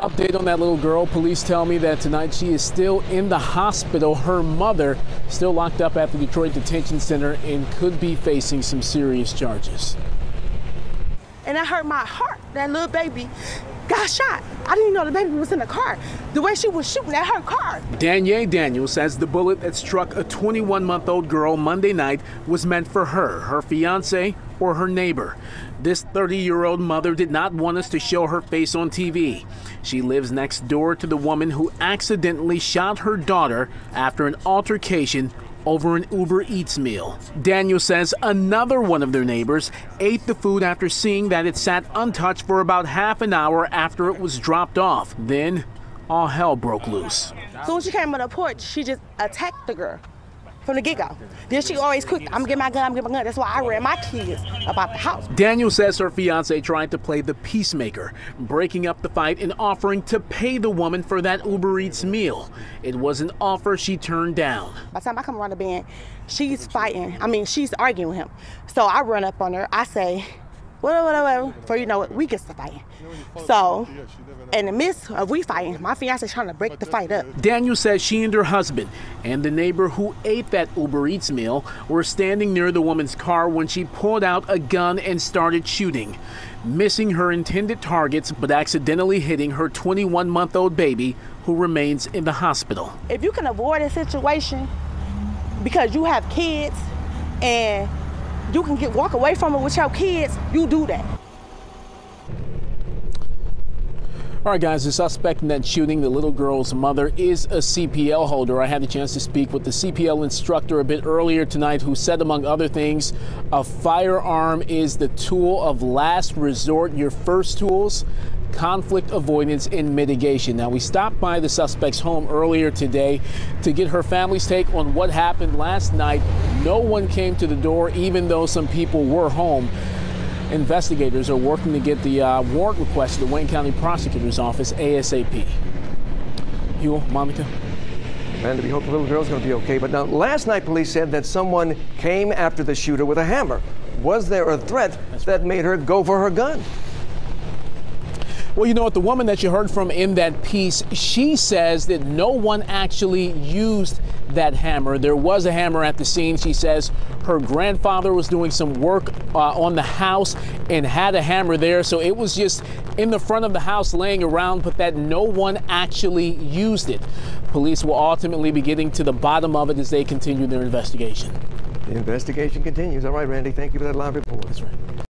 Update on that little girl. Police tell me that tonight she is still in the hospital. Her mother still locked up at the Detroit Detention Center and could be facing some serious charges. And that hurt my heart. That little baby got shot. I didn't even know the baby was in the car. The way she was shooting at her car. Danye Daniels says the bullet that struck a 21-month-old girl Monday night was meant for her fiance, or her neighbor. This 30-year-old mother did not want us to show her face on TV. She lives next door to the woman who accidentally shot her daughter after an altercation over an Uber Eats meal. Daniel says another one of their neighbors ate the food after seeing that it sat untouched for about half an hour after it was dropped off. Then all hell broke loose. As soon as she came on the porch, she just attacked the girl from the get-go. Then she always quick, I'm gonna get my gun, I'm gonna get my gun. That's why I ran my kids about the house. Daniel says her fiance tried to play the peacemaker, breaking up the fight and offering to pay the woman for that Uber Eats meal. It was an offer she turned down. By the time I come around the bend, she's fighting. She's arguing with him. So I run up on her. I say, whatever, for you know what, we get to fighting. So, in the midst of we fighting, my fiance trying to break the fight up. Daniel says she and her husband and the neighbor who ate that Uber Eats meal were standing near the woman's car when she pulled out a gun and started shooting, missing her intended targets but accidentally hitting her 21-month-old baby, who remains in the hospital. If you can avoid a situation because you have kids and you can walk away from it with your kids, you do that. All right, guys, the suspect in that shooting, the little girl's mother, is a CPL holder. I had the chance to speak with the CPL instructor a bit earlier tonight, who said, among other things, a firearm is the tool of last resort. Your first tools: conflict avoidance and mitigation. Now, we stopped by the suspect's home earlier today to get her family's take on what happened last night. No one came to the door, even though some people were home. Investigators are working to get the warrant request to the Wayne County Prosecutor's Office ASAP. Huel, Monica. And we hope the little girl's going to be okay. But now, last night, police said that someone came after the shooter with a hammer. Was there a threat that made her go for her gun? Well, you know what? The woman that you heard from in that piece, she says that no one actually used that hammer. There was a hammer at the scene. She says her grandfather was doing some work on the house and had a hammer there. So it was just in the front of the house laying around, but that no one actually used it. Police will ultimately be getting to the bottom of it as they continue their investigation. The investigation continues. All right, Randy, thank you for that live report. That's right.